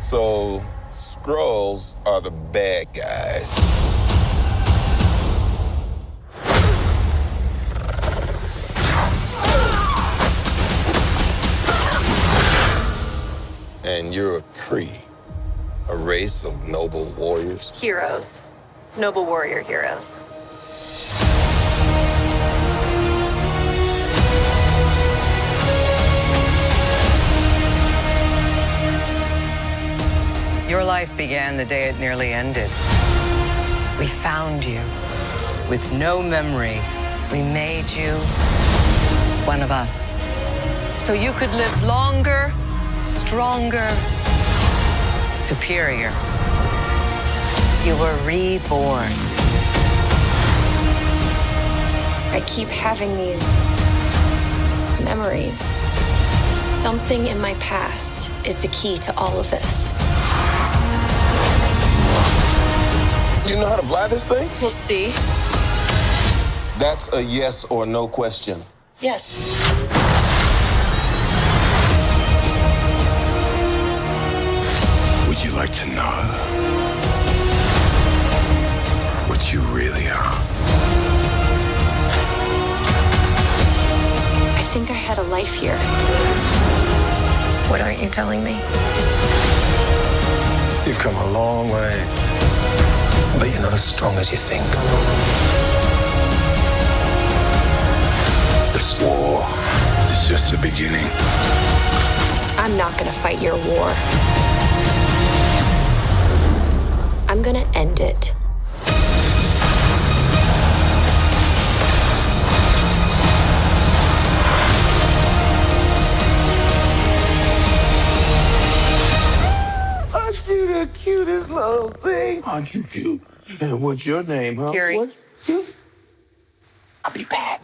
So, Skrulls are the bad guys. And you're a Kree, a race of noble warriors. Heroes. Noble warrior heroes. Your life began the day it nearly ended. We found you. With no memory, we made you one of us. So you could live longer, stronger, superior. You were reborn. I keep having these memories. Something in my past is the key to all of this. You know how to fly this thing? We'll see. That's a yes or no question. Yes. Would you like to know what you really are? I think I had a life here. What aren't you telling me? You've come a long way, but you're not as strong as you think. This war is just the beginning. I'm not gonna fight your war. I'm gonna end it. Aren't you the cutest little thing? Aren't you cute? And what's your name, huh? Fury. What's you? I'll be back.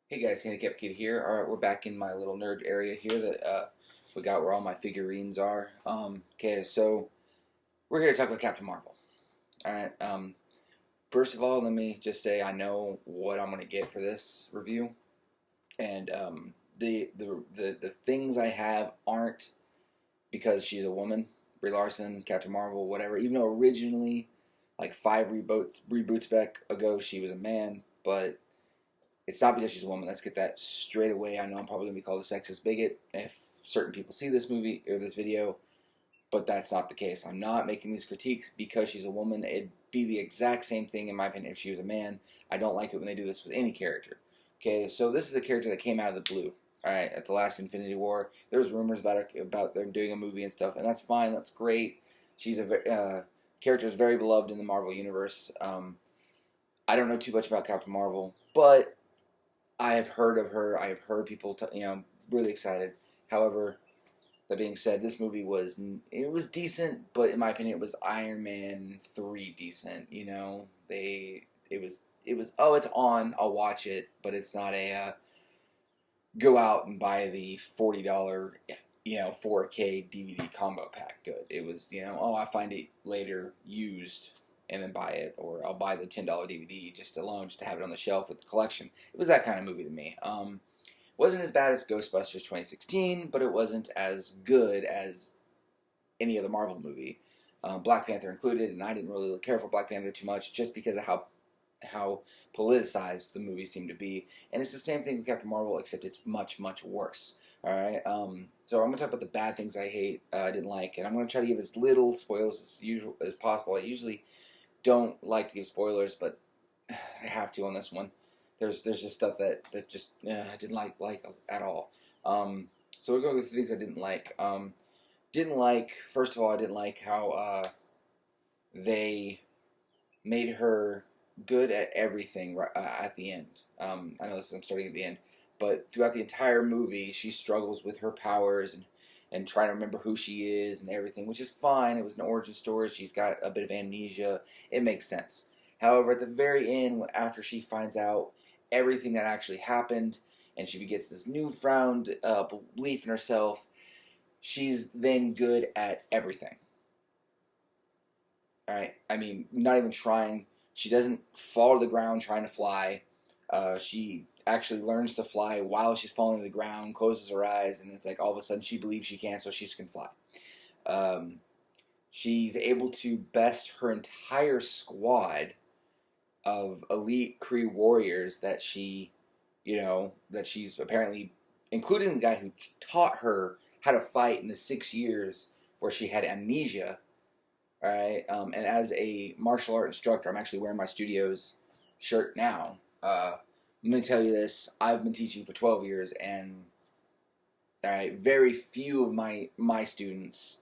Hey guys, Handicap Kid here. Alright, we're back in my little nerd area here that we got where all my figurines are. Okay, so we're here to talk about Captain Marvel. Alright, first of all, let me just say I know what I'm going to get for this review. And the things I have aren't because she's a woman. Brie Larson, Captain Marvel, whatever. Even though originally, like 5 reboots back ago, she was a man, but it's not because she's a woman. Let's get that straight away. I know I'm probably going to be called a sexist bigot if certain people see this movie or this video, but that's not the case. I'm not making these critiques because she's a woman. It'd be the exact same thing, in my opinion, if she was a man. I don't like it when they do this with any character. Okay, so this is a character that came out of the blue. All right, at the last Infinity War, there was rumors about them doing a movie and stuff, and that's fine. That's great. She's a character is very beloved in the Marvel universe. I don't know too much about Captain Marvel, but I have heard of her. I have heard people, really excited. However, that being said, this movie was decent, but in my opinion, it was Iron Man 3 decent. It was oh, it's on, I'll watch it, but it's not a go out and buy the $40 4K DVD combo pack good. It was oh, I find it later used and then buy it, or I'll buy the $10 DVD just to have it on the shelf with the collection. It was that kind of movie to me. Wasn't as bad as Ghostbusters 2016, but it wasn't as good as any other Marvel movie, Black Panther included, and I didn't really care for Black Panther too much just because of how politicized the movie seemed to be. And it's the same thing with Captain Marvel, except it's much, much worse. Alright, so I'm going to talk about the bad things I didn't like, and I'm going to try to give as little spoilers as possible. I usually don't like to give spoilers, but I have to on this one. There's just stuff that just I didn't like at all. So we're going with the things I didn't like. First of all, I didn't like how they made her good at everything at the end. I know I'm starting at the end, but throughout the entire movie, she struggles with her powers and trying to remember who she is and everything, which is fine. It was an origin story. She's got a bit of amnesia. It makes sense. However, at the very end, after she finds out everything that actually happened and she gets this newfound belief in herself, she's then good at everything. Alright? I mean, not even trying. She doesn't fall to the ground trying to fly. She actually learns to fly while she's falling to the ground, closes her eyes, and it's like all of a sudden she believes she can, so she can fly. She's able to best her entire squad of elite Kree warriors that she's apparently, including the guy who taught her how to fight in the 6 years where she had amnesia. All right, and as a martial art instructor, I'm actually wearing my studio's shirt now. Let me tell you this: I've been teaching for 12 years, and very few of my students,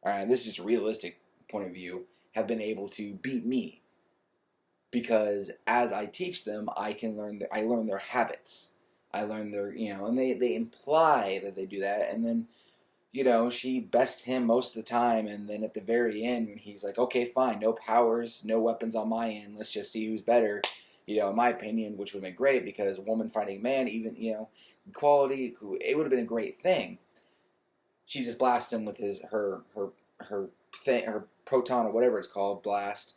this is just a realistic point of view, have been able to beat me. Because as I teach them, I learn their habits. I learn their, and they imply that they do that, and then, she bests him most of the time, and then at the very end, he's like, okay, fine, no powers, no weapons on my end, let's just see who's better, in my opinion, which would have been great, because a woman fighting a man, even, equality, it would have been a great thing. She just blasts him with her proton, or whatever it's called, blast,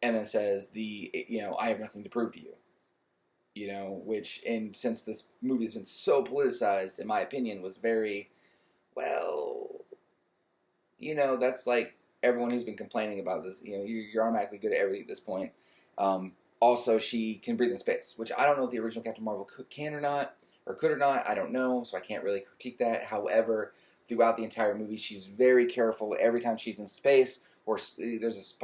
and then says, I have nothing to prove to you. Which, and since this movie has been so politicized, in my opinion, was very, that's like everyone who's been complaining about this. You're automatically good at everything at this point. Also, she can breathe in space, which I don't know if the original Captain Marvel can or not, or could or not. I don't know, so I can't really critique that. However, throughout the entire movie, she's very careful every time she's in space, or there's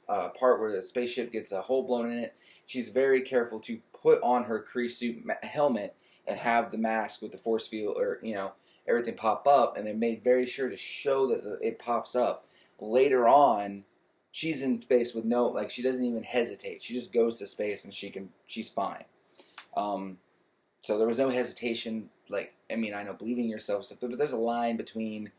a part where the spaceship gets a hole blown in it. She's very careful to put on her Kree suit helmet and have the mask with the force field, or everything pop up, and they made very sure to show that it pops up. Later on, she's in space with she doesn't even hesitate. She just goes to space and she's fine. So there was no hesitation. I know believing in yourself stuff, but there's a line between,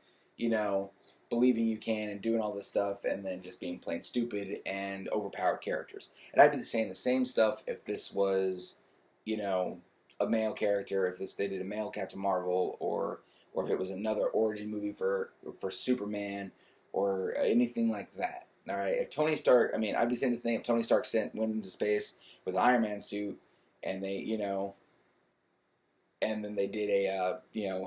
believing you can and doing all this stuff, and then just being plain stupid and overpowered characters. And I'd be saying the same stuff if this was, a male character, if they did a male Captain Marvel, or if it was another origin movie for Superman, or anything like that. All right, if Tony Stark, I'd be saying the thing if Tony Stark went into space with an Iron Man suit, and they, and then they did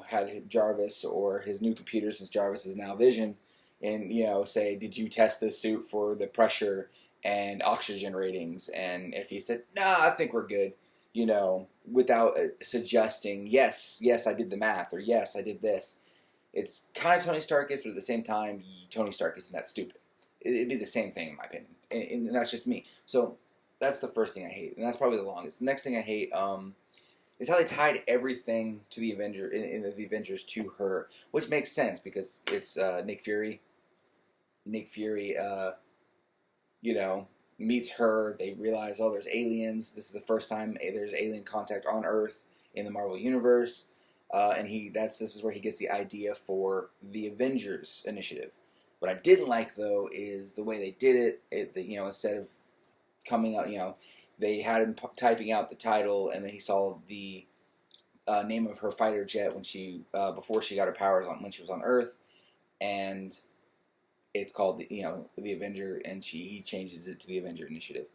had Jarvis, or his new computer, since Jarvis is now Vision, and, say, did you test this suit for the pressure and oxygen ratings? And if he said, nah, I think we're good, without suggesting, yes, I did the math, or yes, I did this. It's kind of Tony Stark is, but at the same time, Tony Stark isn't that stupid. It'd be the same thing, in my opinion. And that's just me. So that's the first thing I hate, and that's probably the longest. The next thing I hate, is how they tied everything to the the Avengers to her, which makes sense because it's Nick Fury. Nick Fury, meets her. They realize, there's aliens. This is the first time there's alien contact on Earth in the Marvel Universe, and this is where he gets the idea for the Avengers Initiative. What I didn't like, though, is the way they did it. Instead of coming out, they had him typing out the title, and then he saw the name of her fighter jet when before she got her powers when she was on Earth, and it's called the Avenger, and he changes it to the Avenger Initiative.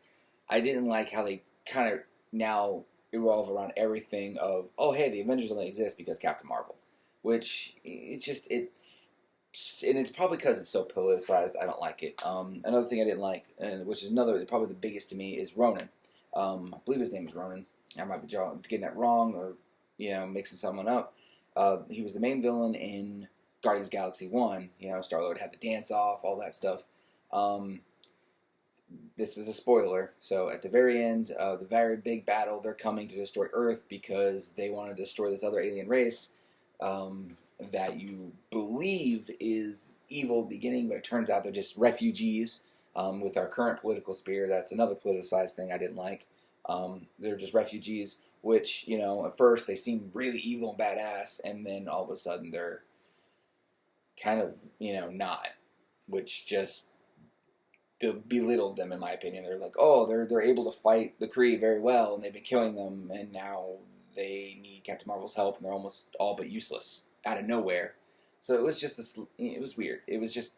I didn't like how they kind of now revolve around everything of, hey, the Avengers only exist because Captain Marvel, which it's just and it's probably because it's so politicized. I don't like it. Another thing I didn't like, and which is probably the biggest to me, is Ronan. I believe his name is Ronan. I might be getting that wrong, or mixing someone up. He was the main villain in Guardians of the Galaxy 1. Star-Lord had the dance off, all that stuff. This is a spoiler. So at the very end of the very big battle, they're coming to destroy Earth because they want to destroy this other alien race that you believe is evil beginning, but it turns out they're just refugees. With our current political sphere, that's another politicized thing I didn't like. They're just refugees, which, at first they seem really evil and badass, and then all of a sudden they're kind of, not, which just belittled them, in my opinion. They're like, they're able to fight the Kree very well, and they've been killing them, and now they need Captain Marvel's help, and they're almost all but useless out of nowhere. So it was just it was weird. It was just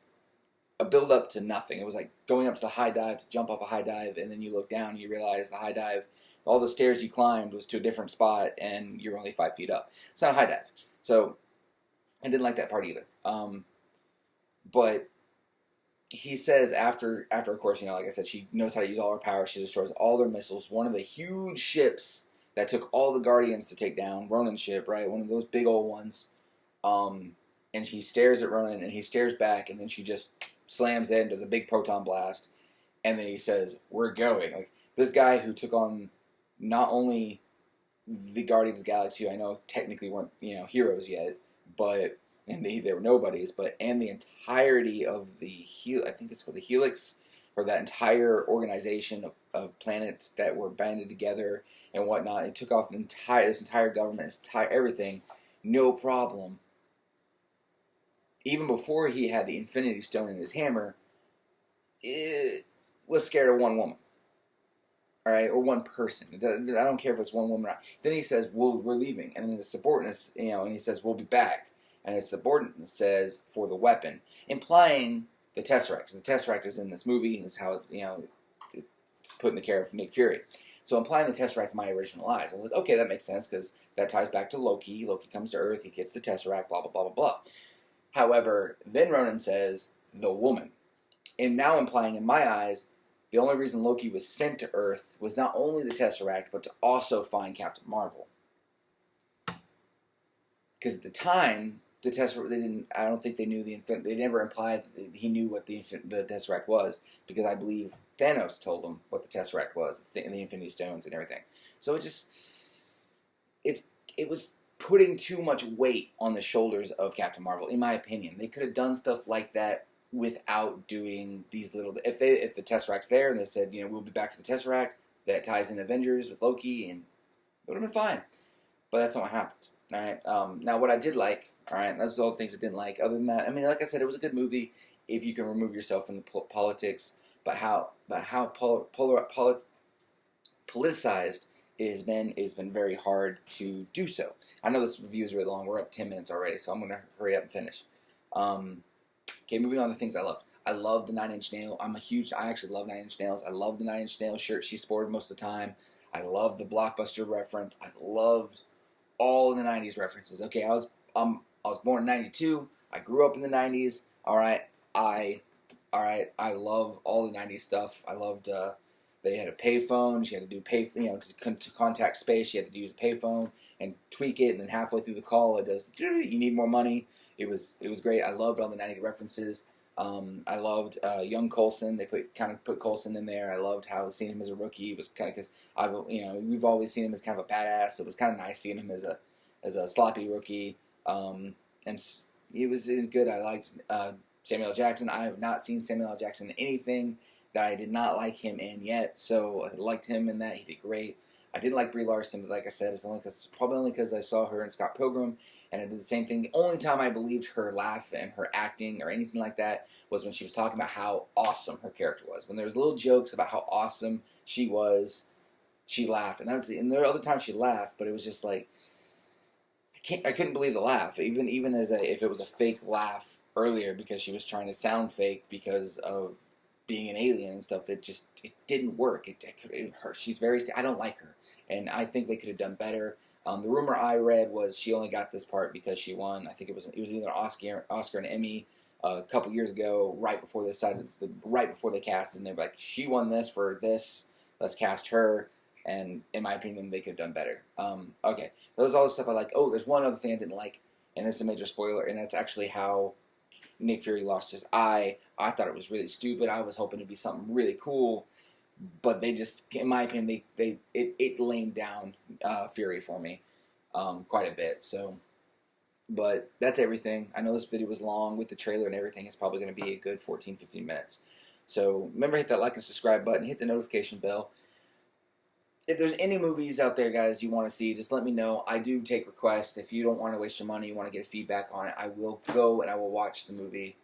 a build up to nothing. It was like going up to the high dive to jump off a high dive, and then you look down and you realize the high dive, all the stairs you climbed was to a different spot, and you're only 5 feet up. It's not a high dive. So I didn't like that part either. But he says after of course, like I said, she knows how to use all her power. She destroys all their missiles. One of the huge ships that took all the Guardians to take down, Ronan's ship, right? One of those big old ones. And she stares at Ronan, and he stares back, and then she just slams in, does a big proton blast, and then he says, "We're going." Like, this guy who took on not only the Guardians of the Galaxy, who I know technically weren't heroes yet, but and they were nobodies, and the entirety of I think it's called the Helix, or that entire organization of planets that were banded together and whatnot. It took off this entire government, everything, no problem. Even before he had the Infinity Stone in his hammer, it was scared of one woman. All right, or one person. I don't care if it's one woman or not. Then he says, "We're leaving," and then his subordinate, and he says, "We'll be back." And his subordinate says, "For the weapon," implying the Tesseract. Because the Tesseract is in this movie, and it's how it's put in the care of Nick Fury. So implying the Tesseract in my original eyes, I was like, okay, that makes sense because that ties back to Loki. Loki comes to Earth, he gets the Tesseract, blah blah blah blah blah. However, then Ronan says, "the woman," and now implying in my eyes, the only reason Loki was sent to Earth was not only the Tesseract, but to also find Captain Marvel. Because at the time, the Tesseract, I don't think they knew they never implied that he knew what the Tesseract was, because I believe Thanos told him what the Tesseract was, the Infinity Stones and everything. So it was putting too much weight on the shoulders of Captain Marvel, in my opinion. They could have done stuff like that without doing these little. If the Tesseract's there and they said, we'll be back for the Tesseract, that ties in Avengers with Loki, and it would have been fine. But that's not what happened. All right. Now, what I did like, all right, that's all the things I didn't like. Other than that, I mean, like I said, it was a good movie if you can remove yourself from the politics. But how politicized it has been very hard to do so. I know this review is really long. We're up 10 minutes already, so I'm going to hurry up and finish. Okay, moving on to things I loved. I love the Nine Inch Nail. I actually love Nine Inch Nails. I love the Nine Inch Nails shirt she sported most of the time. I love the Blockbuster reference. I loved all of the 90s references. Okay, I was born in 92. I grew up in the 90s. All right, I love all the 90s stuff. I loved they had a payphone. She had to do to contact space. She had to use a payphone and tweak it, and then halfway through the call, it does, "You need more money." It was great. I loved all the 90s references. I loved young Coulson. They put Coulson in there. I loved how seeing him as a rookie was kind of, because we've always seen him as kind of a badass. So it was kind of nice seeing him as a sloppy rookie. And it was good. I liked Samuel L. Jackson. I have not seen Samuel L. Jackson in anything that I did not like him in yet. So I liked him in that. He did great. I didn't like Brie Larson, but like I said, it's probably only because I saw her in Scott Pilgrim, and I did the same thing. The only time I believed her laugh and her acting or anything like that was when she was talking about how awesome her character was. When there was little jokes about how awesome she was, she laughed, and there were other times she laughed, but it was just like I couldn't believe the laugh, even if it was a fake laugh earlier because she was trying to sound fake because of being an alien and stuff. It didn't work. It hurt. She's I don't like her, and I think they could have done better. The rumor I read was she only got this part because she won. I think it was either an Oscar and Emmy a couple years ago, right before they cast, and they're like, she won this for this. Let's cast her. And in my opinion, they could have done better. Okay, that was all the stuff I like. Oh, there's one other thing I didn't like, and this is a major spoiler, and that's actually how Nick Fury lost his eye. I thought it was really stupid. I was hoping it'd be something really cool, but they just, in my opinion, it lamed down Fury for me quite a bit. So, but that's everything. I know this video was long with the trailer and everything. It's probably going to be a good 14-15 minutes. So remember, hit that like and subscribe button. Hit the notification bell. If there's any movies out there, guys, you want to see, just let me know. I do take requests. If you don't want to waste your money, you want to get feedback on it, I will go and I will watch the movie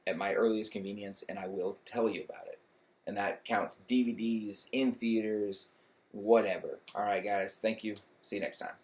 at my earliest convenience, and I will tell you about it. And that counts DVDs, in theaters, whatever. All right, guys. Thank you. See you next time.